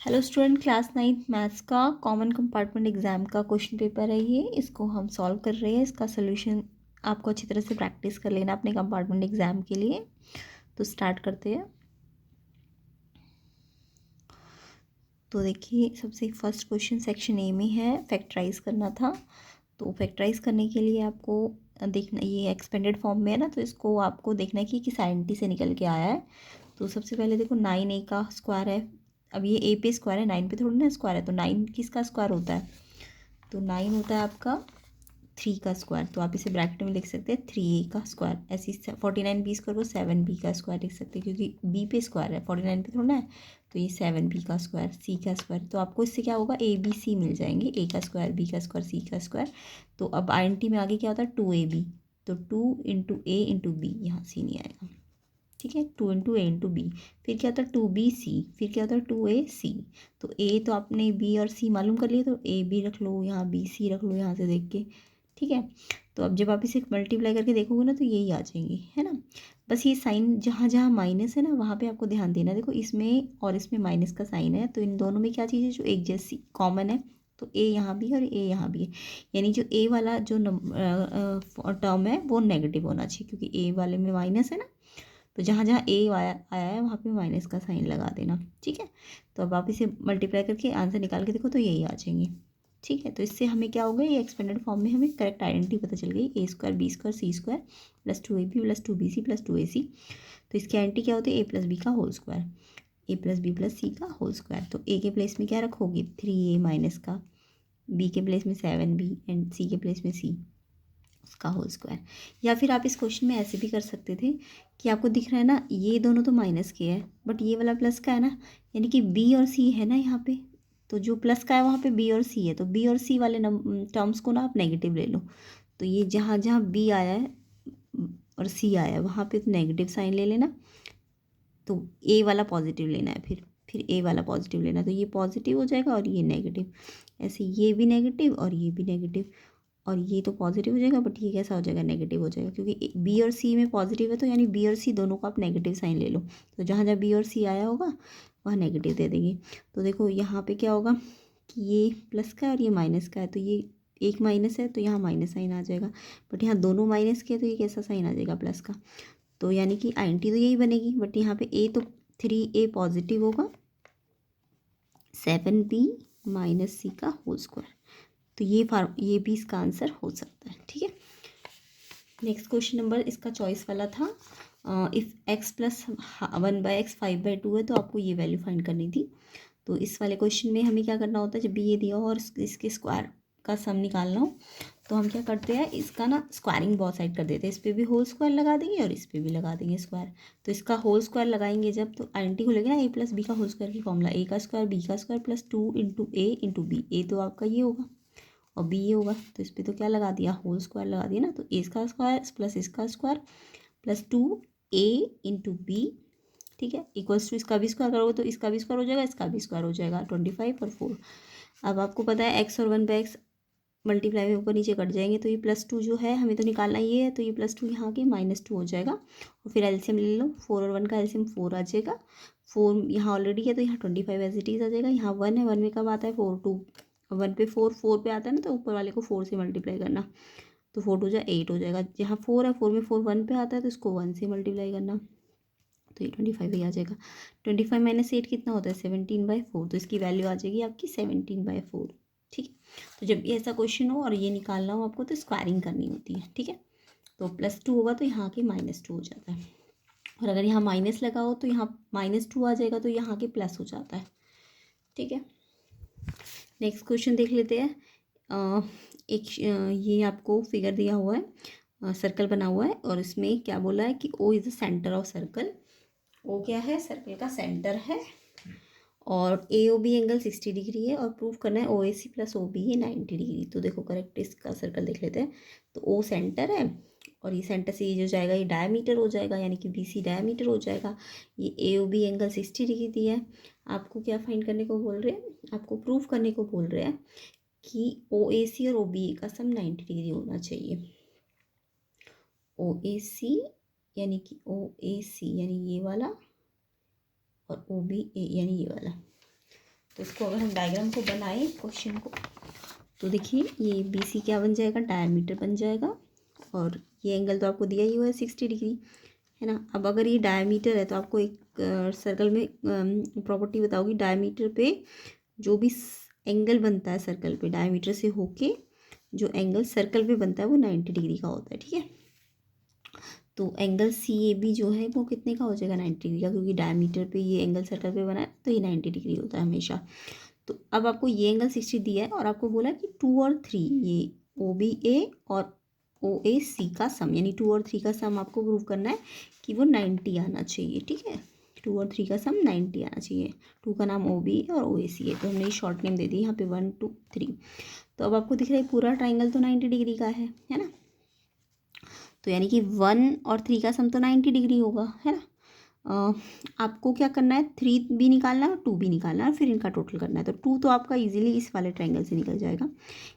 Hello student, class 9th maths का common compartment exam का question paper है ये। इसको हम सॉल्व कर रहे हैं। इसका सोल्यूशन आपको अच्छी तरह से प्रैक्टिस कर लेना अपने कंपार्टमेंट एग्जाम के लिए। तो स्टार्ट करते हैं। तो देखिए, सबसे फर्स्ट क्वेश्चन सेक्शन ए में है, फैक्टराइज करना था। तो फैक्टराइज करने के लिए आपको देखना, ये एक्सपेंडेड फॉर्म में है ना, तो इसको आपको देखना है कि किस आइडेंटिटी से निकल के आया है। तो सबसे पहले देखो, 9 ए का स्क्वायर है। अब ये ए पे स्क्वायर है, 9 पे थोड़ी ना स्क्वायर है। तो 9 किसका स्क्वायर होता है? तो 9 होता है आपका 3 का स्क्वायर। तो आप इसे ब्रैकेट में लिख सकते हैं 3 ए का स्क्वायर। ऐसे 49 बी स्क्वायर को 7 बी का स्क्वायर लिख सकते हैं, क्योंकि बी पे स्क्वायर है, 49 पे थोड़ा है। तो ये 7 बी का स्क्वायर, सी का स्क्वायर। तो आपको इससे क्या होगा, ए बी सी मिल जाएंगे, ए का स्क्वायर, बी का स्क्वायर, सी का स्क्वायर। तो अब आइडेंटिटी में आगे क्या होता है, 2ab। तो 2 इंटू ए इंटू बी, यहाँ सी नहीं आएगा, ठीक है। 2 इंटू ए इंटू बी। फिर क्या होता है, 2bc। फिर क्या होता है, 2ac। तो ए तो आपने बी और सी मालूम कर लिया, तो ए बी रख लो यहाँ, बी सी रख लो यहाँ से देख के, ठीक है। तो अब जब आप इसे मल्टीप्लाई करके देखोगे ना, तो यही आ जाएंगे, है ना। बस ये साइन जहाँ जहाँ माइनस है ना, वहाँ पे आपको ध्यान देना। देखो, इसमें और इसमें माइनस का साइन है, तो इन दोनों में क्या चीज़ है जो एक जैसी कॉमन है। तो ए यहाँ भी और ए यहाँ भी है, यानी जो ए वाला जो टर्म है वो नेगेटिव होना चाहिए, क्योंकि ए वाले में माइनस है ना। तो जहाँ जहाँ ए आया आया है वहाँ पे माइनस का साइन लगा देना, ठीक है। तो अब आप इसे मल्टीप्लाई करके आंसर निकाल के देखो, तो यही आ जाएंगे, ठीक है। तो इससे हमें क्या होगा, ये एक्सपेंडेड फॉर्म में हमें करेक्ट आइडेंटिटी पता चल गई। A square b square c square plus 2ab plus 2bc plus 2ac। तो इसकी आइडेंटिटी क्या होती है, ए प्लस बी का whole square, a plus b plus c का होल स्क्वायर। तो ए के प्लेस में क्या रखोगे, 3a माइनस का, बी के प्लेस में 7b एंड सी के प्लेस में सी, उसका होल स्क्वायर। या फिर आप इस क्वेश्चन में ऐसे भी कर सकते थे कि आपको दिख रहा है ना, ये दोनों तो माइनस के है, बट ये वाला प्लस का है ना, यानी कि बी और सी है ना यहाँ पे। तो जो प्लस का है वहाँ पे बी और सी है, तो बी और सी वाले टर्म्स को ना आप नेगेटिव ले लो। तो ये जहाँ जहाँ बी आया है और सी आया है, वहाँ पे तो नेगेटिव साइन ले लेना। तो ए वाला पॉजिटिव लेना है, फिर ए वाला पॉजिटिव लेना। तो ये पॉजिटिव हो जाएगा और ये नेगेटिव, ऐसे ये भी नेगेटिव और ये भी नेगेटिव। और ये तो पॉजिटिव हो जाएगा, बट ये कैसा हो जाएगा, नेगेटिव हो जाएगा, क्योंकि बी और सी में पॉजिटिव है। तो यानी बी और सी दोनों को आप नेगेटिव साइन ले लो। तो जहाँ जहाँ बी और सी आया होगा वहाँ नेगेटिव दे देंगे। तो देखो यहाँ पे क्या होगा कि ये प्लस का है और ये माइनस का है, तो ये एक माइनस है तो यहाँ माइनस साइन आ जाएगा। बट यहाँ दोनों माइनस के, तो ये कैसा साइन आ जाएगा, प्लस का। तो यानी कि आइडेंटिटी तो यही बनेगी, बट यहाँ पे ए तो 3a पॉजिटिव होगा, 7b माइनस सी का होल स्क्वायर। तो ये भी इसका आंसर हो सकता है, ठीक है। नेक्स्ट क्वेश्चन नंबर इसका चॉइस वाला था। इफ़ x प्लस 1/x 5/2 है, तो आपको ये वैल्यू फाइंड करनी थी। तो इस वाले क्वेश्चन में हमें क्या करना होता है, जब भी ये दिया हो और इसके स्क्वायर का सम निकालना हो, तो हम क्या करते हैं, इसका ना स्क्वायरिंग बहुत साइड कर देते हैं। इस पर भी होल स्क्वायर लगा देंगे और इस पर भी लगा देंगे स्क्वायर। तो इसका होल स्क्वायर लगाएंगे जब, तो आइडेंटिटी खुलेगी ना, ए प्लस बी का होल स्क्वायर की फॉर्मूला, ए का स्क्वायर बी का स्क्वायर प्लस 2 इंटू ए इंटू बी। ए तो आपका ये होगा और बी ये होगा, तो इस पर तो क्या लगा दिया, होल स्क्वायर लगा दिया ना। तो ए इसका स्क्वायर प्लस इसका square plus 2a into B, ठीक है, इक्वल्स टू इसका भी स्क्वायर करोगे तो इसका भी स्क्वायर हो जाएगा, इसका भी स्क्वायर हो जाएगा, 25 और 4। अब आपको पता है एक्स और 1/x मल्टीप्लाई में ऊपर नीचे कट जाएंगे, तो ये +2 जो है हमें तो निकालना ये है, तो ये +2 यहाँ के -2 हो जाएगा। और फिर एलसीएम ले लो, 4 और 1 का एलसीएम 4 आ जाएगा। 4 यहाँ ऑलरेडी है, तो यहाँ 25 एज इट इज़ आ जाएगा। यहाँ 1 है, 1 में कब आता है, 4 2, 1 पे 4 4 पे आता है ना, तो ऊपर वाले को 4 से मल्टीप्लाई करना। तो 4 2 जा 8 हो जाएगा। जहाँ 4 है, 4 में 4 1 पे आता है, तो इसको 1 से मल्टीप्लाई करना, तो ये 25 ही आ जाएगा। 25 माइनस 8 कितना होता है, 17/4। तो इसकी वैल्यू आ जाएगी आपकी 17/4, ठीक है। तो जब भी ऐसा क्वेश्चन हो और ये निकालना हो आपको, तो स्क्वायरिंग करनी होती है, ठीक है। तो +2 होगा तो यहाँ के -2 हो जाता है, और अगर यहाँ माइनस लगा हो तो यहाँ -2 आ जाएगा, तो यहाँ के प्लस हो जाता है, ठीक है। नेक्स्ट क्वेश्चन देख लेते हैं। ये आपको फिगर दिया हुआ है, सर्कल बना हुआ है, और इसमें क्या बोला है कि O is the centre of circle. O क्या है, सर्कल का सेंटर है, और A O B angle 60 degree है, और प्रूव करना है ओ ए सी प्लस ओ बी है 90 डिग्री। तो देखो करेक्ट इसका सर्कल देख लेते हैं। तो ओ सेंटर है, और ये सेंटर से ये जो जाएगा ये डायमीटर हो जाएगा, यानी कि बी सी डायमीटर हो जाएगा। ये ए ओ बी एंगल 60 डिग्री दिया है। आपको क्या फाइंड करने को बोल रहे हैं, आपको प्रूव करने को बोल रहे हैं कि ओ ए सी और ओ बी का सम 90 डिग्री होना चाहिए। ओ ए सी यानी कि ओ ए सी यानी ये वाला, और ओ बी ए यानी ये वाला। तो इसको अगर हम डायग्राम को बनाएं क्वेश्चन को, तो देखिए ये बी सी क्या बन जाएगा, डायमीटर बन जाएगा। और ये एंगल तो आपको दिया ही हुआ है 60 डिग्री, है ना। अब अगर ये डायमीटर है तो आपको एक सर्कल में प्रॉपर्टी बताओगी, डायमीटर पे जो भी एंगल बनता है सर्कल पे, डायमीटर से होके जो एंगल सर्कल पे बनता है वो 90 डिग्री का होता है, ठीक है। तो एंगल सी ए बी जो है वो कितने का हो जाएगा, 90 डिग्री का, क्योंकि डायमीटर पे ये एंगल सर्कल पे बना है तो ये 90 डिग्री होता है हमेशा। तो अब आपको ये एंगल 60 दिया है और आपको बोला कि 2 और 3 ये ओ बी ए और ओ ए सी का सम, यानी 2 और 3 का सम आपको प्रूव करना है कि वो 90 आना चाहिए, ठीक है। 2 और 3 का सम 90 आना चाहिए। 2 का नाम ओ बी ए और ओ ए सी है, तो हमने शॉर्ट नेम दे दी यहाँ पे 1 2 3। तो अब आपको दिख रहा है पूरा ट्राइंगल तो 90 डिग्री का है ना। तो यानी कि 1 और 3 का सम तो 90 डिग्री होगा, है ना। आपको क्या करना है, 3 भी निकालना है और 2 भी निकालना है और फिर इनका टोटल करना है। तो 2 तो आपका इजीली इस वाले ट्रायंगल से निकल जाएगा।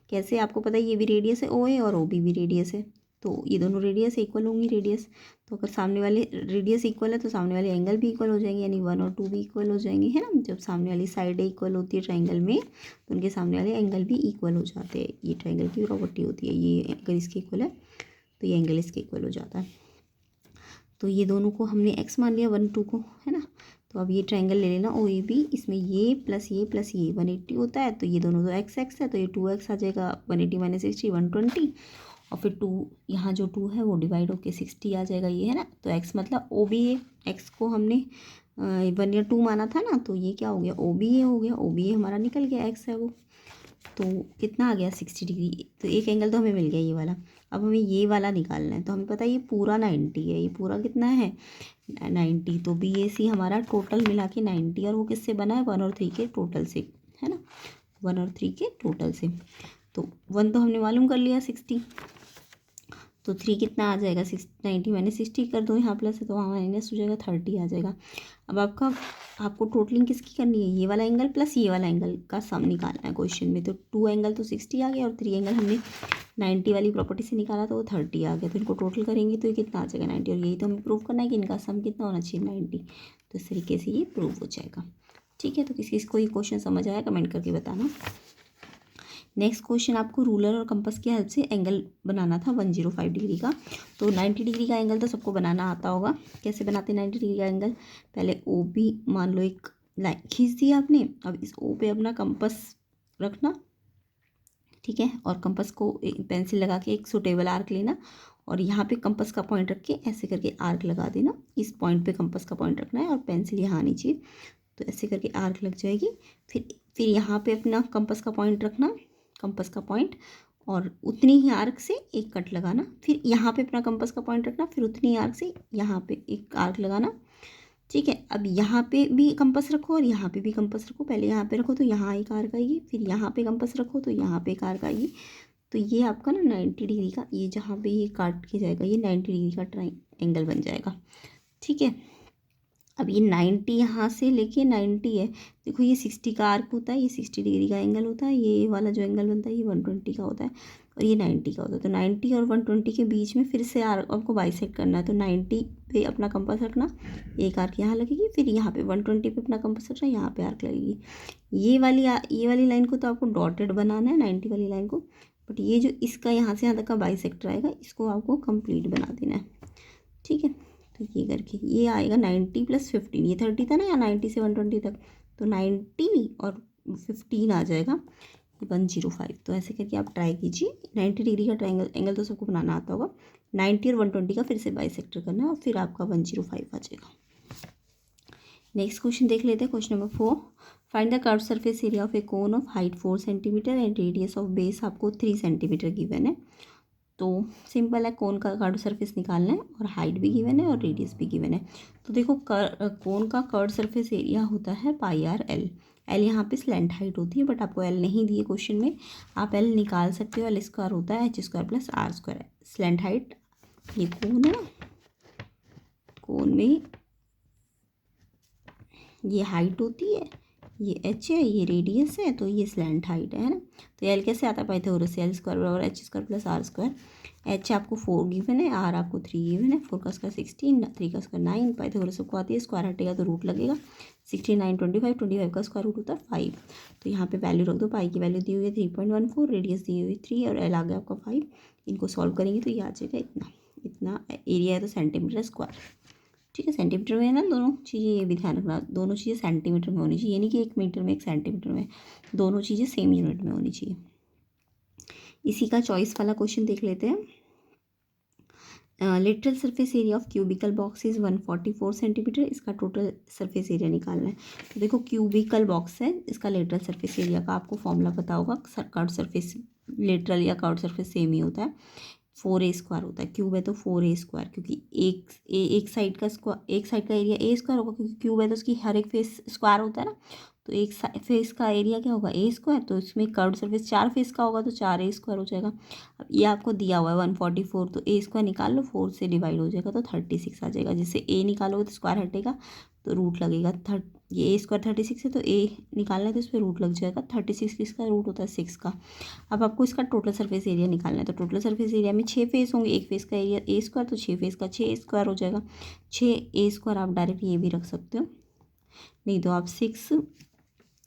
कैसे, आपको पता है ये भी रेडियस है ओ ए और ओ बी भी रेडियस है, तो ये दोनों रेडियस इक्वल होंगी रेडियस। तो अगर सामने वाले रेडियस इक्वल है तो सामने वाले एंगल भी इक्वल हो जाएंगे, यानी 1 और 2 भी इक्वल हो जाएंगे, है ना। जब सामने वाली साइड इक्वल होती है ट्राइंगल में तो उनके सामने वाले एंगल भी इक्वल हो जाते हैं। ये ट्राइंगल की प्रॉपर्टी होती है, ये अगर इसके इक्वल है तो ये एंगल इसके इक्वल हो जाता है। तो ये दोनों को हमने x मान लिया 1 2 को, है ना। तो अब ये ट्रायंगल ले लेना ओ ए बी, इसमें ये प्लस ये 180 होता है, तो ये दोनों तो x है तो ये 2x आ जाएगा, 180 माइनस 60 120, और फिर 2 यहाँ जो 2 है वो डिवाइड होके 60 आ जाएगा, ये है ना। तो x मतलब ओ बी ए, एक्स को हमने 1 या 2 माना था ना, तो ये क्या हो गया ओ बी ए हो गया, ओ बी ए हमारा निकल गया, x है वो। तो कितना आ गया 60 डिग्री, तो एक एंगल तो हमें मिल गया ये वाला। अब हमें ये वाला निकालना है, तो हमें पता है ये पूरा 90 है, ये पूरा कितना है 90। तो बी ए सी हमारा टोटल मिला के 90, और वो किससे बना है 1 और 3 के टोटल से, है ना, 1 और 3 के टोटल से। तो 1 तो हमने मालूम कर लिया 60, तो 3 कितना आ जाएगा 90 माइनस 60 कर दो यहाँ प्लस है तो वहाँ माइनस हो जाएगा 30 आ जाएगा। अब आपको टोटलिंग किसकी करनी है, ये वाला एंगल प्लस ये वाला एंगल का सम निकालना है क्वेश्चन में। तो 2 एंगल तो 60 आ गया और 3 एंगल हमने 90 वाली प्रॉपर्टी से निकाला तो वो 30 आ गया। तो इनको टोटल करेंगे तो ये कितना आ जाएगा 90, और यही तो हमें प्रूव करना है कि इनका सम कितना होना चाहिए 90। तो इस तरीके से ये प्रूव हो जाएगा, ठीक है। तो किसी को ये क्वेश्चन समझ आया कमेंट करके बताना। नेक्स्ट क्वेश्चन, आपको रूलर और कंपास की हेल्प से एंगल बनाना था 105 डिग्री का। तो 90 डिग्री का एंगल तो सबको बनाना आता होगा। कैसे बनाते हैं 90 डिग्री का एंगल, पहले ओ बी मान लो एक लाइन खींच दी आपने। अब इस ओ पे अपना कंपास रखना, ठीक है, और कंपास को पेंसिल लगा के एक सुटेबल आर्क लेना और यहाँ पे कंपास का पॉइंट रख के ऐसे करके आर्क लगा देना। इस पॉइंट पे कंपास का पॉइंट रखना है और पेंसिल यहाँ आनी चाहिए, तो ऐसे करके आर्क लग जाएगी। फिर यहाँ पे अपना कंपास का पॉइंट रखना, कंपास का पॉइंट, और उतनी ही आर्क से एक कट लगाना। फिर यहाँ पे अपना कंपास का पॉइंट रखना, फिर उतनी आर्क से यहाँ पे एक आर्क लगाना, ठीक है। अब यहाँ पे भी कंपास रखो और यहाँ पे भी कंपास रखो। पहले यहाँ पे रखो तो यहाँ एक आर्क आएगी, फिर यहाँ पे कंपास रखो तो यहाँ पे एक आर्क आएगी। तो ये आपका ना 90 डिग्री का, ये जहाँ पे ये काट के जाएगा ये 90 डिग्री का एंगल बन जाएगा, ठीक है। अब ये 90 यहाँ से लेके 90 है, देखो ये 60 का आर्क होता है, ये 60 डिग्री का एंगल होता है, ये वाला जो एंगल बनता है ये 120 का होता है और ये 90 का होता है। तो 90 और 120 के बीच में फिर से आर्क आपको बाइसेक्ट करना है। तो 90 पे अपना कंपास रखना, एक आर्क यहाँ लगेगी, फिर यहाँ पे 120 पे अपना कंपास रखना, यहाँ पे आर्क लगेगी। ये वाली लाइन को तो आपको डॉटेड बनाना है 90 वाली लाइन को, बट ये जो इसका यहाँ से यहाँ तक का बाइसेक्टर आएगा इसको आपको कंप्लीट बना देना है, ठीक है। तो ये करके ये आएगा 90 + 15, ये 30 था ना, या 90 से 120 तक, तो 90 और 15 आ जाएगा, ये 105। तो ऐसे करके आप ट्राई कीजिए। 90 डिग्री का ट्रायंगल एंगल तो सबको बनाना आता होगा, 90 और 120 का फिर से बाइसेक्टर करना है और फिर आपका 105 आ जाएगा। नेक्स्ट क्वेश्चन देख लेते हैं, question number 4, find the curve surface area of A cone of height 4 centimetre and radius of base आपको 3 सेंटीमीटर गिवन है। तो सिंपल है, कोन का कर्व सरफेस निकालना है और हाइट भी गिवन है और रेडियस भी गिवन है। तो देखो कोन का कर्व सरफेस एरिया होता है πr/l, एल यहाँ पे स्लैंट हाइट होती है, बट आपको एल नहीं दिए क्वेश्चन में, आप एल निकाल सकते हो। एल स्क्वायर होता है h² + r², है स्लैंट हाइट। ये कोन है ना, कोन में ये हाइट होती है, ये h है, ये रेडियस है, तो ये स्लैंट हाइट है ना। तो एल कैसे आता है पाइथागोरस से, l² = h² + r²। h आपको 4 गिवन है, r आपको 3 गिवन है, 4 का स्क्वायर 16, 3 का स्क्वायर 9, पाइथागोरस सबको आती है, स्क्वायर हटेगा तो रूट लगेगा, 69 25, 25 का स्क्वायर रूट होता है 5। तो यहाँ पे वैल्यू रख दो, पाई की वैल्यू दी हुई है 3.14, रेडियस दी हुई 3 और एल आ गया आपका 5। इनको सॉल्व करेंगे तो ये आ जाएगा इतना, इतना एरिया है तो सेंटीमीटर स्क्वायर। ठीक है, सेंटीमीटर में है ना दोनों चीज़ें, ये भी ध्यान रखना, दोनों चीज़ें सेंटीमीटर में होनी चाहिए, ये नहीं कि 1 मीटर में 1 सेंटीमीटर में, दोनों चीज़ें सेम यूनिट में होनी चाहिए। इसी का चॉइस वाला क्वेश्चन देख लेते हैं। Literal surface area of cubical box is 144 centimetre, इसका टोटल सरफेस एरिया निकालना है। तो देखो क्यूबिकल बॉक्स है, इसका लेटरल सरफेस एरिया का आपको फॉर्मूला पता होगा, कर्व्ड सरफेस, लेटरल या कर्व्ड सरफेस सेम ही होता है, 4a² होता है। क्यूब है तो 4a², क्योंकि एक साइड का स्क्वायर, एक साइड का एरिया a² होगा, क्योंकि क्यूब है तो उसकी हर एक फेस स्क्वायर होता है ना, तो एक फेस का एरिया क्या होगा a², तो इसमें कर्व्ड सरफेस 4 फेस का होगा तो 4a² हो जाएगा। अब ये आपको दिया हुआ है 144, तो a² निकाल लो, 4 से डिवाइड हो जाएगा तो 36 आ जाएगा। जिससे a निकालोगे तो स्क्वायर हटेगा तो रूट लगेगा, ये a² 36 है तो a निकालना है तो इस पर रूट लग जाएगा। 36 किसका रूट होता है 6 का। अब आपको इसका टोटल सरफेस एरिया निकालना है, तो टोटल सरफेस एरिया में 6 फेस होंगे, एक फेस का एरिया a² तो 6 फेस का 6a² हो जाएगा। 6a² आप डायरेक्ट ये भी रख सकते हो, नहीं तो आप 6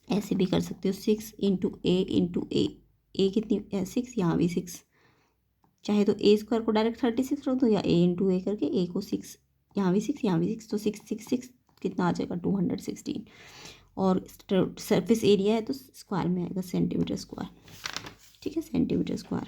ऐसे भी कर सकते हो, 6 इंटू ए कितनी है 6, यहाँ भी 6, चाहे तो a² को डायरेक्ट 36 रख दो, या a इंटू ए करके a को 6, यहाँ भी 6 यहाँ भी 6, तो 6 6 6 कितना आ जाएगा 216। और सरफेस एरिया है तो स्क्वायर में आएगा सेंटीमीटर स्क्वायर। ठीक है, सेंटीमीटर स्क्वायर।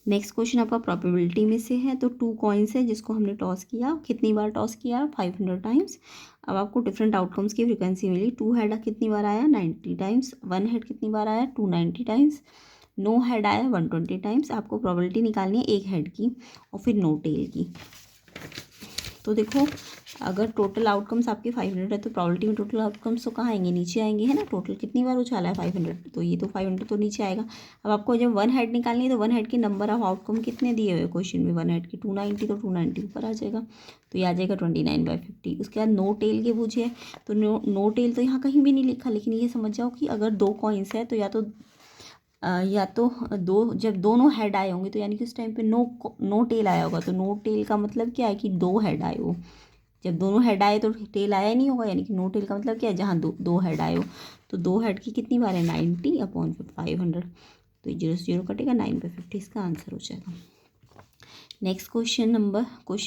नेक्स्ट क्वेश्चन आपका प्रोबेबिलिटी में से है, तो 2 कॉइन्स है जिसको हमने टॉस किया, कितनी बार टॉस किया 500 टाइम्स। अब आपको डिफरेंट आउटकम्स की फ्रीक्वेंसी मिली, 2 हेड कितनी बार आया 90 टाइम्स, 1 हेड कितनी बार आया 290 टाइम्स, नो हेड आया 120 टाइम्स। आपको प्रोबेबिलिटी निकालनी है एक हेड की और फिर नो टेल की। तो देखो अगर टोटल आउटकम्स आपके 500 है तो प्रोबेबिलिटी में टोटल आउटकम्स तो कहाँ आएंगे, नीचे आएंगे, है ना। टोटल कितनी बार उछाला है 500, तो ये तो 500 तो नीचे आएगा। अब आपको जब 1 हेड निकालनी है तो 1 हेड के नंबर ऑफ आउटकम कितने दिए हुए क्वेश्चन में, 1 हेड के 290, तो 290 ऊपर आ जाएगा, तो ये आ जाएगा 29/50। उसके बाद नो टेल के पूछे, तो नो टेल तो यहाँ कहीं भी नहीं लिखा, लेकिन ये समझ जाओ कि अगर 2 कॉइन्स है तो या तो जब दोनों हेड आए होंगे तो यानी कि उस टाइम पे नो टेल आया होगा, तो नो टेल का मतलब क्या है कि 2 हेड आए हो। जब दोनों हेड आए तो टेल आया नहीं होगा, यानी कि नो टेल का मतलब क्या है, जहाँ दो हेड आए हो। तो 2 हेड की कितनी बार है 90/500, तो 0 से 0 कटेगा, 9/50 इसका आंसर हो जाएगा। नेक्स्ट क्वेश्चन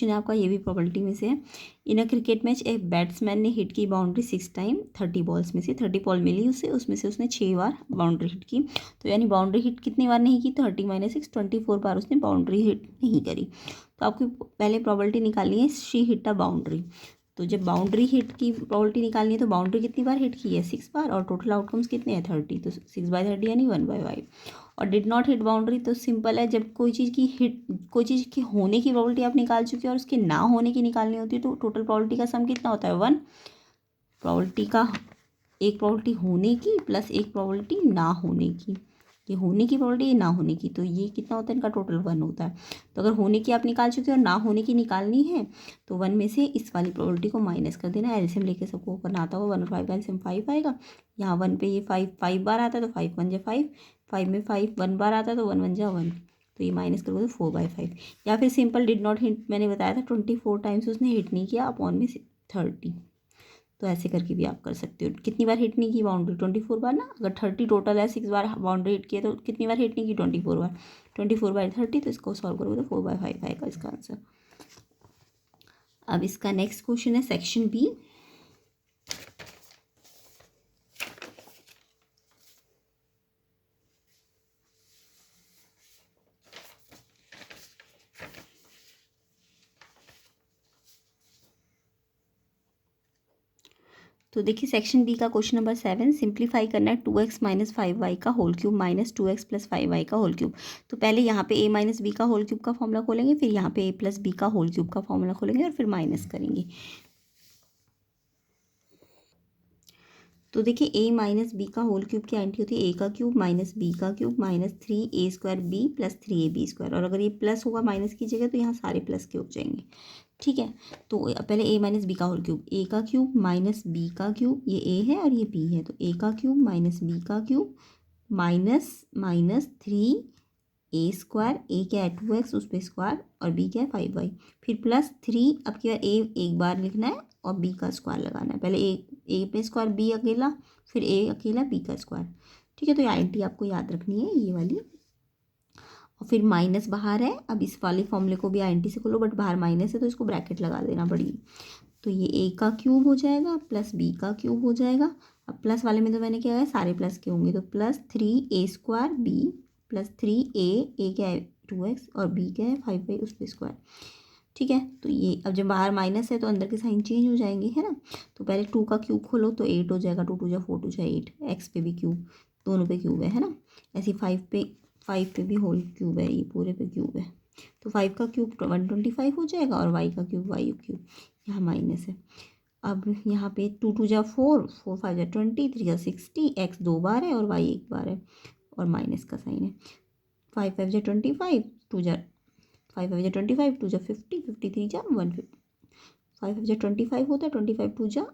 है आपका, ये भी प्रोबेबिलिटी में से है। इन अ क्रिकेट मैच एक बैट्समैन ने हिट की बाउंड्री 6 टाइम, 30 बॉल्स में से 30 बॉल मिली उसे, उसमें से उसने 6 बार बाउंड्री हिट की। तो यानी बाउंड्री हिट कितनी बार नहीं की, 30 - 6 24 बार उसने बाउंड्री हिट नहीं करी। तो आपको पहले प्रोबेबिलिटी निकालनी है शी हिट अ बाउंड्री। तो जब बाउंड्री हिट की प्रोबेबिलिटी निकालनी है तो बाउंड्री कितनी बार हिट की है 6 बार, और टोटल आउटकम्स कितने हैं 30, तो 6/30 यानी 1/5। और डिड नॉट हिट बाउंड्री, तो सिंपल है, जब कोई चीज़ की होने की प्रोबेबिलिटी आप निकाल चुके हो और उसके ना होने की निकालनी होती है, तो टोटल प्रोबेबिलिटी का सम कितना होता है 1। प्रोबेबिलिटी का एक प्रोबेबिलिटी होने की प्लस एक प्रोबेबिलिटी ना होने की, ये होने की प्रोबेबिलिटी, ये ना होने की, तो ये कितना होता है इनका टोटल 1 होता है। तो अगर होने की आप निकाल चुके हो और ना होने की निकालनी है तो 1 में से इस वाली प्रोबेबिलिटी को माइनस कर देना। एलसीएम लेके सबको करना आता होगा, 1 और 5 का एलसीएम 5 आएगा। यहाँ 1 पे ये 5 बार आता है तो 5 × 1 = 5, 5 में 5 1 बार आता है तो 1 × 1 = 1, तो ये माइनस करोगे तो 4/5। या फिर सिंपल डिड नॉट हिट, मैंने बताया था 24 टाइम्स उसने हिट नहीं किया, अपॉन में 30, तो ऐसे करके भी आप कर सकते हो। कितनी बार हिट नहीं की बाउंड्री 24 बार ना, अगर 30 टोटल है, 6 बार बाउंड्री हिट की है तो कितनी बार हिट नहीं की 24 बार, 24/30, तो इसको सॉल्व करोगे तो 4/5 आएगा इसका आंसर। अब इसका नेक्स्ट क्वेश्चन है सेक्शन बी। तो देखिए सेक्शन बी का क्वेश्चन नंबर 7, सिंप्लीफाई करना है 2x - 5y का whole cube minus 2x + 5y का होल क्यूब। तो पहले यहाँ पे a - b का होल क्यूब का फॉर्मूला खोलेंगे, फिर यहाँ पे a + b का होल क्यूब का फॉर्मूला खोलेंगे और फिर माइनस करेंगे। तो देखिए a - b का होल क्यूब की आंटी होती है a का क्यूब माइनस b का cube minus 3a² b + 3ab², और अगर ये प्लस होगा माइनस की जगह तो यहाँ सारे प्लस के हो जाएंगे। ठीक है, तो पहले a - b का होल क्यूब, a का क्यूब माइनस b का क्यूब, ये a है और ये b है, तो a का क्यूब माइनस b का क्यूब माइनस 3 ए स्क्वायर, ए क्या है 2x उस पर स्क्वायर और बी क्या है 5y, फिर प्लस 3, अब क्या ए एक बार लिखना है और बी का स्क्वायर लगाना है, पहले ए पे स्क्वायर बी अकेला, फिर ए अकेला बी का स्क्वायर। ठीक है, तो ये आईएनटी आपको याद रखनी है ये वाली। और फिर माइनस बाहर है, अब इस वाले फॉर्मूले को भी आईएनटी से खोलो, बट बाहर माइनस है तो इसको ब्रैकेट लगा देना बड़ी। तो ये ए का क्यूब हो जाएगा प्लस बी का क्यूब हो जाएगा। अब प्लस वाले में तो मैंने क्या है सारे प्लस के होंगे, तो plus 3a² B plus 3a, ए क्या है 2x और बी क्या है 5y उस पर स्क्वायर। ठीक है, तो ये अब जब बाहर माइनस है तो अंदर के साइन चेंज हो जाएंगे, है ना। तो पहले 2 का क्यूब खोलो तो 8 हो जाएगा, 2 2 जा 4 2 जा 8, एक्स पे भी क्यूब, दोनों पे क्यूब है ना। ऐसे 5 पे भी होल क्यूब है, ये पूरे पे क्यूब है। तो 5 का क्यूब 125 हो जाएगा और y का क्यूब y क्यूब, यहाँ माइनस है। अब यहाँ पे 2 2 जा 4, 4 5 जा 20, 3 जा 60, x 2 बार है और y 1 बार है और माइनस का साइन है। 5 5 जा 25, 2 जा 5 5 जा 25, 2 जा 50, 53 जा 150, 5 5 जा 25 होता है, 25 2 जा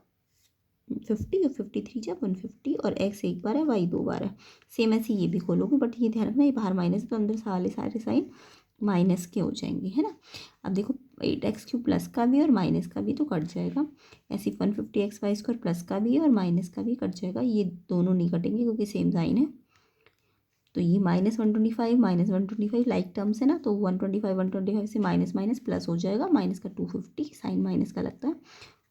50 और 53 जा 150 और x एक बार है y 2 बार है। सेम ऐसे ये भी खोलोगे, बट ये ध्यान रखना ये बाहर माइनस है तो अंदर सारे साइन माइनस के हो जाएंगे, है ना। अब देखो 8x³ प्लस का भी और माइनस का भी तो कट जाएगा, ऐसे 150xy² प्लस का भी और माइनस का भी कट जाएगा, ये दोनों नहीं कटेंगे क्योंकि सेम साइन है। तो ये -125 लाइक टर्म्स है ना, तो 125 से माइनस माइनस प्लस हो जाएगा, माइनस का 250 साइन माइनस का लगता है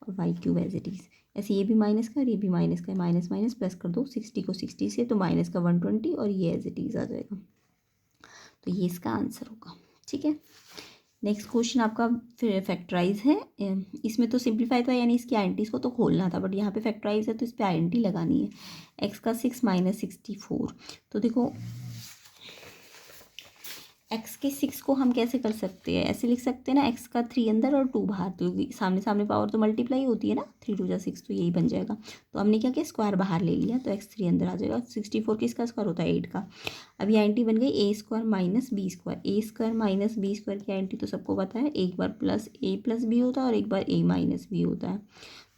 और y³ एज इट इज़। ऐसे ये भी माइनस का और ये भी माइनस का है, माइनस माइनस प्लस कर दो 60 को 60 से, तो माइनस का 120 और ये एज इट इज़ आ जाएगा। तो ये इसका आंसर होगा। ठीक है, नेक्स्ट क्वेश्चन आपका फिर फैक्टराइज है। इसमें तो सिंप्लीफाई था, यानी इसकी आईएनटीज़ को तो खोलना था, बट यहाँ पे फैक्टराइज है तो इस पर आईएनटी लगानी है। x का 6 - 64, तो देखो x के 6 को हम कैसे कर सकते हैं, ऐसे लिख सकते हैं ना, x का 3 अंदर और 2 बाहर, तो सामने सामने पावर तो मल्टीप्लाई होती है ना, 3 2 जा 6, तो यही बन जाएगा। तो हमने क्या किया, स्क्वायर बाहर ले लिया, तो x 3 अंदर आ जाएगा। 64 किसका स्क्वायर होता है 8 का। अब ये आईएनटी बन गई a² - b², a² - b² की आईएनटी तो सबको पता है, एक बार प्लस a + b होता है और एक बार a - b होता है।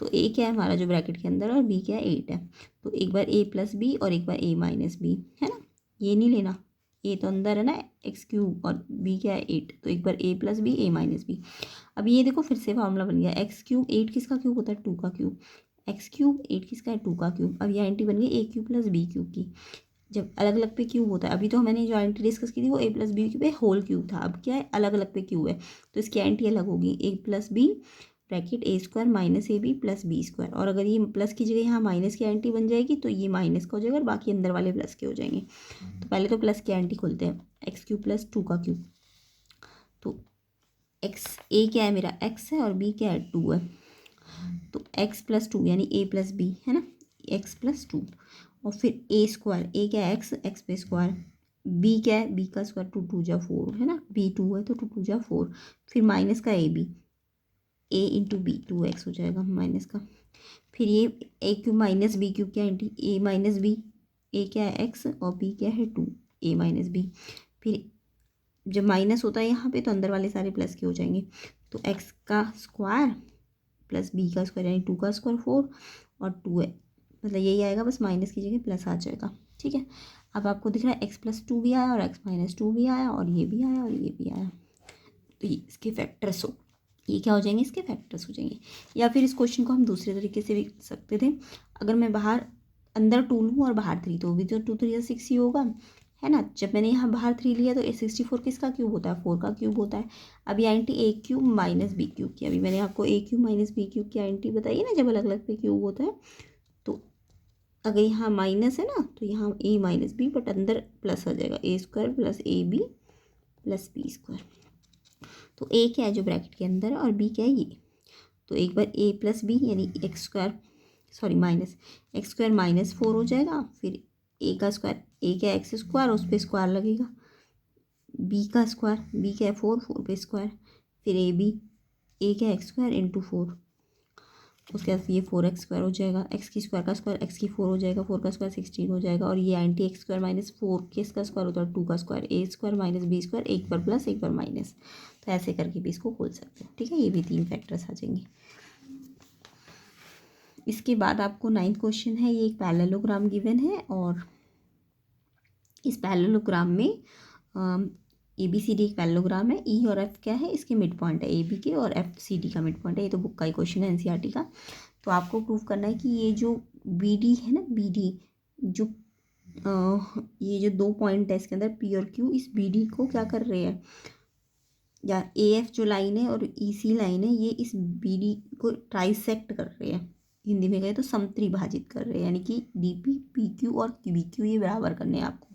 तो a क्या है हमारा जो ब्रैकेट के अंदर और b क्या है 8 है, तो एक बार a + b और एक बार a - b, है ना। ये नहीं लेना, a तो अंदर है ना x³ और b क्या है 8, तो एक बार a + b a - b। अब ये देखो फिर से फार्मूला बन गया, x³ 8 किसका क्यूब होता है 2 का क्यूब, x³ 8 किसका है 2 का क्यूब। अब ये आईएनटी बन गई a³ + b³ की। जब अलग अलग पे क्यूब होता है, अभी तो मैंने जो आईएनटी डिस्कस की थी वो a + b पे होल क्यूब था, अब क्या है अलग अलग पे क्यूब है, तो इसकी आईएनटी अलग होगी, a + b bracket a² - ab + b²। और अगर ये प्लस की जगह यहाँ माइनस की आईएनटी बन जाएगी तो ये माइनस का हो जाएगा और बाकी अंदर वाले प्लस के हो जाएंगे। तो पहले तो प्लस की आईएनटी खोलते हैं, x³ + 2 का क्यूब, तो x a क्या है मेरा x है और b क्या है 2 है, तो x + 2 यानी a + b, है ना, x + 2 और फिर a², a क्या है x पे स्क्वायर, b क्या है b का स्क्वायर 2 2 जा 4, है ना, b 2 है तो 2 2 जा 4, फिर माइनस का a b, a × b 2x हो जाएगा माइनस का। फिर ये a³ - b³ क्या है a - b, a क्या है x और b क्या है 2, a - b। फिर जब माइनस होता है यहाँ पे तो अंदर वाले सारे प्लस के हो जाएंगे, तो x का स्क्वायर प्लस b का स्क्वायर यानी 2 का स्क्वायर 4 और 2 है, मतलब यही आएगा, बस माइनस की जगह प्लस आ जाएगा। ठीक है, अब आपको दिख रहा है x + 2 भी आया और x - 2 भी आया और ये भी आया और ये भी आया, तो ये इसके फैक्टर्स हो, ये क्या हो जाएंगे इसके फैक्टर्स हो जाएंगे। या फिर इस क्वेश्चन को हम दूसरे तरीके से भी लिख सकते थे, अगर मैं बाहर अंदर 2 लूँ और बाहर 3, तो भी तो 2 3 6 ही होगा, है ना। जब मैंने यहाँ बाहर 3 लिया तो 64 किसका क्यूब होता है 4 का क्यूब होता है। अब ये आईएनटी a³ - b³ की, अभी मैंने आपको a³ - b³ की आईएनटी बताई है ना, जब अलग अलग पे क्यूब होता है, तो अगर यहाँ माइनस है ना तो यहाँ a - b, बट अंदर प्लस आ जाएगा a² + ab + b²। तो a क्या है जो ब्रैकेट के अंदर है और b क्या है ये, तो एक बार a + b यानी माइनस x² - 4 हो जाएगा, फिर a का स्क्वायर, a क्या है x² उस पर स्क्वायर लगेगा, b का स्क्वायर, b क्या है 4 4 पे स्क्वायर, फिर a क्या है x² × 4, उसके बाद ये 4x² हो जाएगा, x² का स्क्वायर x की 4 हो जाएगा, 4 का स्क्वायर 16 हो जाएगा, और ये आईएनटी x² - 4 किसका स्क्वायर होता है 2 का स्क्वायर, a² - b², एक बार प्लस एक बार माइनस, तो ऐसे करके भी इसको खोल सकते हैं। ठीक है, ये भी 3 फैक्टर्स आ जाएंगे। इसके बाद आपको 9th क्वेश्चन है, ये एक पैरेललोग्राम गिवन है और इस पैरेललोग्राम में ए बी सी डी एक पैरेललोग्राम है, ई और एफ क्या है, इसके मिड पॉइंट है ए बी के, और एफ सी डी का मिड पॉइंट है। ये तो बुक का ही क्वेश्चन है एनसीईआरटी का। तो आपको प्रूव करना है कि ये जो बी डी है ना, बी डी जो ये जो 2 पॉइंट है इसके अंदर पी और क्यू, इस बी डी को क्या कर रहे हैं, या ए एफ जो लाइन है और ई सी लाइन है, ये इस बी डी को ट्राइसेक्ट कर रहे हैं। हिंदी में कहे तो समत्रिभाजित कर रहे हैं, यानी कि डी पी पी क्यू और बी क्यू ये बराबर करने हैं आपको।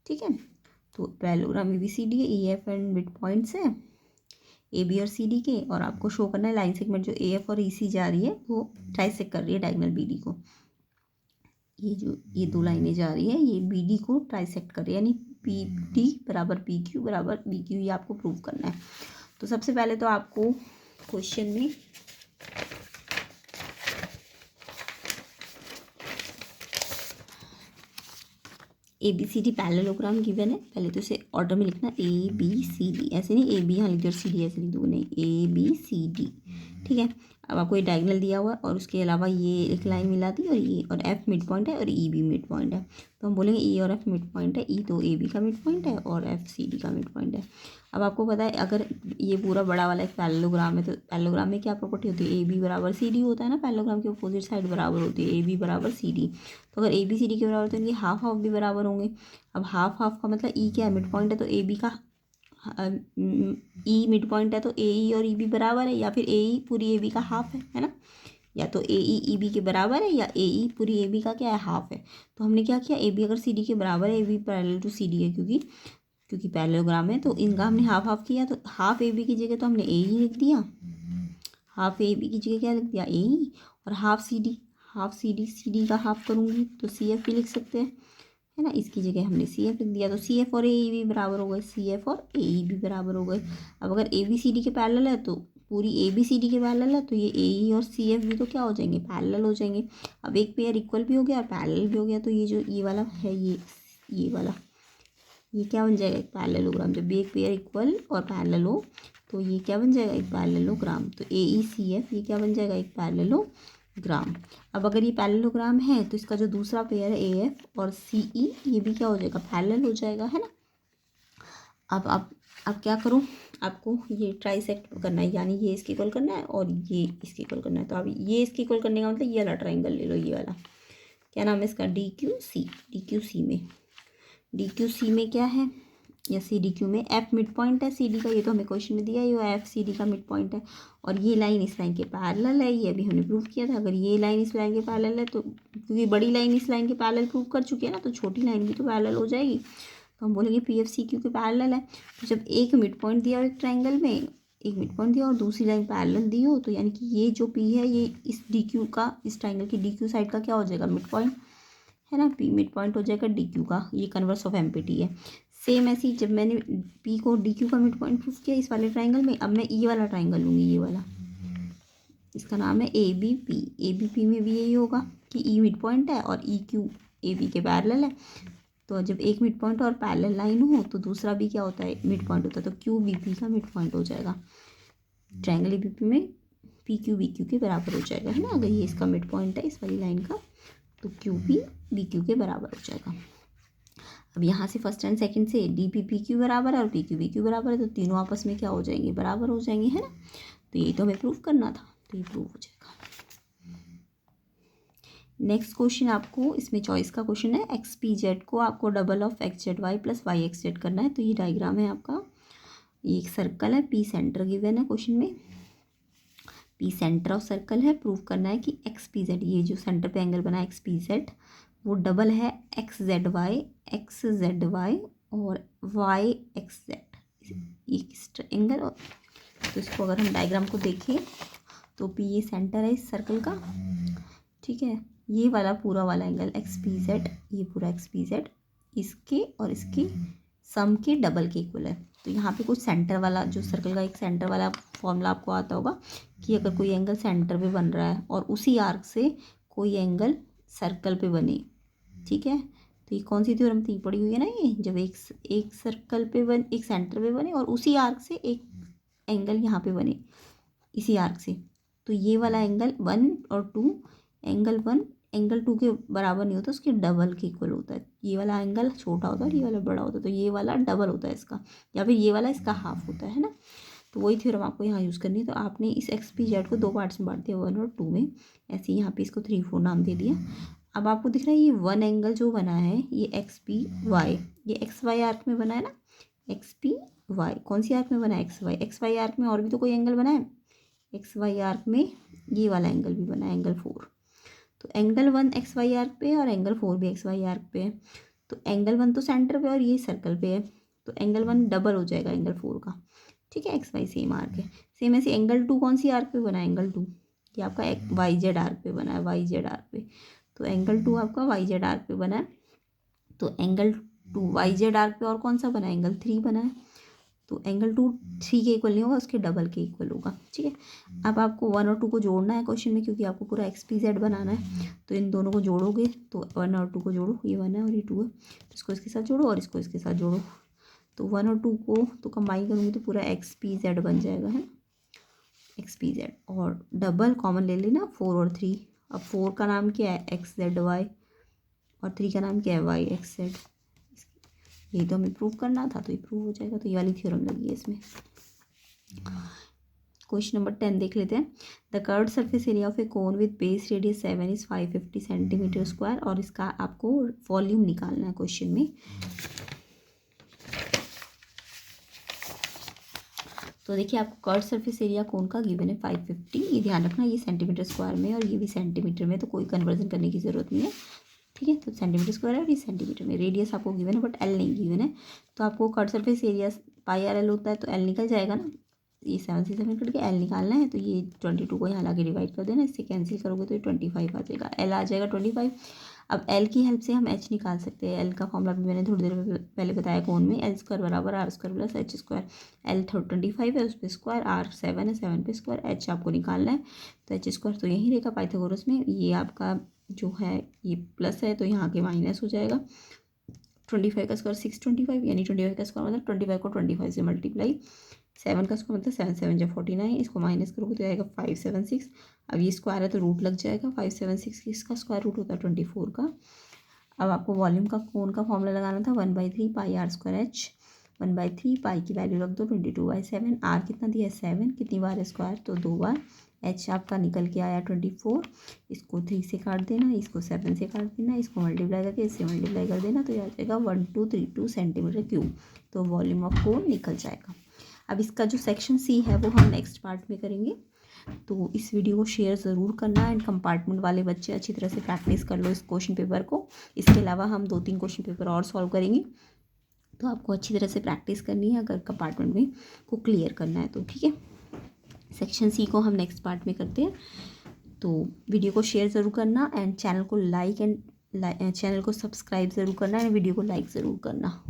ठीक है, तो parallelogram A B C D है, E F and mid points है ए बी और सी डी के, और आपको शो करना है लाइन सेगमेंट जो ए एफ और ई सी जा रही है वो ट्राइसेक्ट कर रही है डायगोनल बी डी को। ये 2 लाइनें जा रही है, ये बी डी को ट्राइसेक्ट कर रही है, यानी पी डी बराबर पी क्यू बराबर बी क्यू, ये आपको प्रूव करना है। तो सबसे पहले तो आपको क्वेश्चन में A B C D parallelogram given है, पहले तो इसे ऑर्डर में लिखना ए बी सी डी, ऐसे नहीं ए बी यहाँ लिख दो सी डी ऐसे लिख दो, नहीं ए बी सी डी। ठीक है, अब आपको ये डायगोनल दिया हुआ है और उसके अलावा ये एक लाइन मिला दी, और ये और एफ मिड पॉइंट है और ई बी मिड पॉइंट है। तो हम बोलेंगे ई और एफ मिड पॉइंट है, ई तो ए बी का मिड पॉइंट है और एफ सी डी का मिड पॉइंट है। अब आपको पता है अगर ये पूरा बड़ा वाला एक पैरेललोग्राम है तो पैरेललोग्राम में क्या प्रॉपर्टी होती है, ए बी बराबर सी डी होता है ना, पैरेललोग्राम की अपोजिट साइड बराबर होती है, ए बी बराबर सी डी। तो अगर ए बी सी डी के बराबर तो इनके हाफ हाफ भी बराबर होंगे। अब हाफ हाफ का मतलब ई क्या है, मिड पॉइंट है, तो ए बी का ई मिड पॉइंट है तो ए ई और ई बी बराबर है, या फिर ए ई पूरी ए बी का हाफ है ना, या तो ए ई बी के बराबर है, या ए ई पूरी ए बी का क्या है, हाफ है। तो हमने क्या किया, ए बी अगर सी डी के बराबर है, A B parallel to C D है, क्योंकि पैरेललोग्राम है, तो इनका हमने हाफ हाफ किया, तो हाफ ए बी की जगह तो हमने ए ई लिख दिया, हाफ ए बी की जगह क्या लिख दिया, ए ई, और हाफ सी डी का हाफ करूँगी तो सी एफ भी लिख सकते हैं, है ना, इसकी जगह हमने सी एफ लिख दिया। तो सी एफ और ए ई भी बराबर हो गए, सी एफ और ए ई भी बराबर हो गए। अब अगर ए बी सी डी के पैरेलल है तो पूरी ए बी सी डी के पैरेलल है, तो ये ए ई और सी एफ भी तो क्या हो जाएंगे, पैरेलल हो जाएंगे। अब एक पेयर इक्वल भी हो गया और पैरेलल भी हो गया, तो ये जो ये वाला है, ये वाला ये क्या बन जाएगा, एक पैरेललोग्राम। जब भी एक पेयर इक्वल और पैरेलल हो तो ये क्या बन जाएगा, एक पैरेललोग्राम। तो ए ई सी एफ ये क्या बन जाएगा, एक पैरेललोग्राम। अब अगर ये पैरेललोग्राम है तो इसका जो दूसरा पेयर है ए एफ और सी ई, ये भी क्या हो जाएगा, पैरेलल हो जाएगा, है ना। अब क्या करूँ, आपको ये ट्राइसेक्ट करना है, यानी ये इसके इक्वल करना है और ये इसके इक्वल करना है। तो अब ये इसके इक्वल करने का मतलब ये वाला ट्राइंगल ले लो, ये वाला क्या नाम है इसका, डी क्यू सी में क्या है, या सी डी क्यू में एफ मिड पॉइंट है सी डी का, ये तो हमें क्वेश्चन में दिया है, ये एफ सी डी का मिड पॉइंट है, और ये लाइन इस लाइन के पैरेलल है, ये अभी हमने प्रूव किया था। अगर ये लाइन इस लाइन के पैरेलल है तो, क्योंकि बड़ी लाइन इस लाइन के पैरेलल प्रूव कर चुकी है ना, तो छोटी लाइन भी तो पैरेलल हो जाएगी। तो हम बोलेंगे पी एफ सी क्यू के पैरेलल है। तो जब एक मिड पॉइंट दिया और एक ट्राइंगल में एक मिड पॉइंट दिया और दूसरी लाइन पैरेलल दी हो, तो यानी कि ये जो पी है ये इस डी क्यू का, इस ट्राइंगल की डी क्यू साइड का क्या हो जाएगा, मिड पॉइंट, है ना, पी मिड पॉइंट हो जाएगा डी क्यू का। ये converse of M P T है। सेम ऐसी जब मैंने पी को डी क्यू का मिड पॉइंट प्रूफ किया इस वाले ट्राइंगल में, अब मैं ई वाला ट्राइंगल लूँगी, ये वाला, इसका नाम है ए बी पी में भी यही होगा कि ई मिड पॉइंट है और ई क्यू ए बी के पैरेलल है। तो जब एक मिड पॉइंट और पैरेलल लाइन हो तो दूसरा भी क्या होता है, मिड पॉइंट होता है, तो क्यू बी पी का मिड पॉइंट हो जाएगा। ट्राइंगल ए बी पी में पी क्यू बी क्यू के बराबर हो जाएगा, है ना। अगर ये इसका मिड पॉइंट है इस वाली लाइन का, तो क्यू पी बी क्यू के बराबर हो जाएगा। अब यहाँ से फर्स्ट एंड सेकंड से डी पी पी क्यू बराबर है और पी क्यू बी क्यू बराबर है, तो तीनों आपस में क्या हो जाएंगे, बराबर हो जाएंगे, है ना। तो ये तो हमें प्रूव करना था, तो ये प्रूव हो जाएगा। नेक्स्ट क्वेश्चन आपको इसमें चॉइस का क्वेश्चन है, एक्स पी जेड को आपको double of X Z Y plus Y X Z करना है। तो ये डायग्राम है आपका, ये एक सर्कल है, पी सेंटर गिवन है क्वेश्चन में, पी सेंटर ऑफ सर्कल है। प्रूव करना है कि एक्स पी जेड, ये जो सेंटर पे एंगल बना है एक्स पी जेड, वो डबल है एक्स जेड वाई और वाई एक्स जेड, एक एंगल। तो इसको अगर हम डायग्राम को देखें तो पी ये सेंटर है इस सर्कल का, ठीक है। ये वाला पूरा वाला एंगल एक्स पी जेड, ये पूरा एक्स पी जेड इसके और इसके सम के डबल के इक्वल है। तो यहाँ पे कुछ सेंटर वाला, जो सर्कल का एक सेंटर वाला फॉर्मूला आपको आता होगा कि अगर कोई एंगल सेंटर पे बन रहा है और उसी आर्क से कोई एंगल सर्कल पे बने, ठीक है। तो ये कौन सी थ्योरम थी, पड़ी हुई है ना, ये जब एक सर्कल पे एक सेंटर पे बने और उसी आर्क से एक एंगल यहाँ पे बने इसी आर्क से, तो ये वाला एंगल 1 और 2, एंगल 1 एंगल 2 के बराबर नहीं होता, उसके डबल के इक्वल होता है। ये वाला एंगल छोटा होता है और ये वाला बड़ा होता है, तो ये वाला डबल होता है इसका, या फिर ये वाला इसका हाफ होता है ना। तो वही थ्योरम आपको यहाँ यूज़ करनी है। तो आपने इस एक्स पी जेड को 2 पार्ट्स में बांट दिया, 1 और 2 में। ऐसे यहाँ पे इसको 3 4 नाम दे दिया। अब आपको दिख रहा है ये 1 एंगल जो बना है ये एक्स पी वाई, ये एक्स वाई आर्क में बना है ना, एक्स पी वाई। कौन सी आर्क में बना है? एक्स वाई आर्क में। और भी तो कोई एंगल बना है एक्स वाई आर्क में, ये वाला एंगल भी बना है, एंगल 4। तो एंगल 1 एक्स वाई आर्क पे और एंगल 4 भी एक्स वाई आर्क पे है। तो एंगल 1 तो सेंटर पे और ये सर्कल पे है, तो एंगल 1 डबल हो जाएगा एंगल 4 का। ठीक है, एक्स वाई सेम आर्क है। सेम ऐसे एंगल 2 कौन सी आर्क पे बना है? एंगल 2 ये आपका वाई जेड आर्क पे बना है, वाई जेड आर्क पे। तो एंगल 2 आपका वाई जेड आर्क पे बना है। तो एंगल 2 वाई जेड आर्क पे और कौन सा बना है? एंगल 3 बना है। तो एंगल 2 3 के इक्वल नहीं होगा, उसके डबल के इक्वल होगा। ठीक है, अब आपको 1 और 2 को जोड़ना है क्वेश्चन में, क्योंकि आपको पूरा एक्स पी जेड बनाना है। तो इन दोनों को जोड़ोगे तो 1 और 2 को जोड़ो, ये 1 है और ये 2 है, तो इसको इसके साथ जोड़ो और इसको इसके साथ जोड़ो। तो 1 और 2 को तो कंबाइन करूँगी तो पूरा एक्स पी जेड बन जाएगा, है एक्स पी जेड। और डबल कॉमन ले लेना 4 और 3। अब 4 का नाम क्या है? एक्स जेड वाई, और 3 का नाम क्या है? Y X Z. यही तो हमें प्रूव करना था, तो ये प्रूव हो जाएगा। तो ये वाली थ्योरम लगी है इसमें। क्वेश्चन नंबर 10 देख लेते हैं। The curved surface area of A cone with base radius 7 is 550 centimetre square, और इसका आपको वॉल्यूम निकालना है क्वेश्चन में। तो देखिए आपको कर्व्ड सरफेस एरिया कोन का गिवन है 550, ये ध्यान रखना, ये सेंटीमीटर स्क्वायर में और ये भी सेंटीमीटर में, तो कोई कन्वर्जन करने की ज़रूरत नहीं है। ठीक है, तो सेंटीमीटर स्क्वायर है और ये सेंटीमीटर में। रेडियस आपको गिवन है बट एल नहीं गिवन है। तो आपको curved surface area pi R L होता है, तो एल निकल जाएगा ना, ये 7 से 7 कट के एल निकालना है। तो ये 22 को यहाँ ला के डिवाइड कर देना, इससे कैंसिल करोगे तो ये 25 आ जाएगा, एल आ जाएगा 25। अब एल की हेल्प से हम एच निकाल सकते हैं। एल का फॉर्मूला भी मैंने थोड़ी देर पहले बताया कोन में, एल स्क्वायर बराबर R square plus H square. L 25 है, उस पर स्क्वायर, आर 7 है, 7 पे स्क्वायर, एच आपको निकालना है। तो एच स्क्वायर तो यहीं रहेगा पाइथागोरस में, ये आपका जो है ये प्लस है तो यहाँ के माइनस हो जाएगा। 25 का स्क्वायर 625, यानी 25 का स्क्वायर मतलब 25 को 25 से मल्टीप्लाई, 7 का स्क्वायर मतलब 7 7 जब 49, इसको माइनस करोगे तो आएगा 576। अब ये स्क्वायर है तो रूट लग जाएगा, 576 इसका स्क्वायर रूट होता है 24 का। अब आपको वॉल्यूम का कोन का फॉर्मूला लगाना था 1/3 पाई आर स्क्वायर एच। 1/3 पाई की वैल्यू रख दो 22/7। आर कितना दिया है? 7, कितनी बार है स्क्वायर? तो 2 बार। एच आपका निकल के आया 24, इसको 3 से काट देना, इसको 7 से काट देना, इसको मल्टीप्लाई करके इससे मल्टीप्लाई कर देना, तो ये आ जाएगा 1232 सेंटीमीटर क्यूब। तो वॉल्यूम ऑफ कोन निकल जाएगा। अब इसका जो सेक्शन सी है वो हम नेक्स्ट पार्ट में करेंगे। तो इस वीडियो को शेयर ज़रूर करना, एंड कंपार्टमेंट वाले बच्चे अच्छी तरह से प्रैक्टिस कर लो इस क्वेश्चन पेपर को। इसके अलावा हम 2-3 क्वेश्चन पेपर और सॉल्व करेंगे, तो आपको अच्छी तरह से प्रैक्टिस करनी है अगर कंपार्टमेंट में को क्लियर करना है तो। ठीक है, सेक्शन सी को हम नेक्स्ट पार्ट में करते हैं। तो वीडियो को शेयर ज़रूर करना, एंड चैनल को लाइक एंड चैनल को सब्सक्राइब ज़रूर करना, एंड वीडियो को लाइक ज़रूर करना।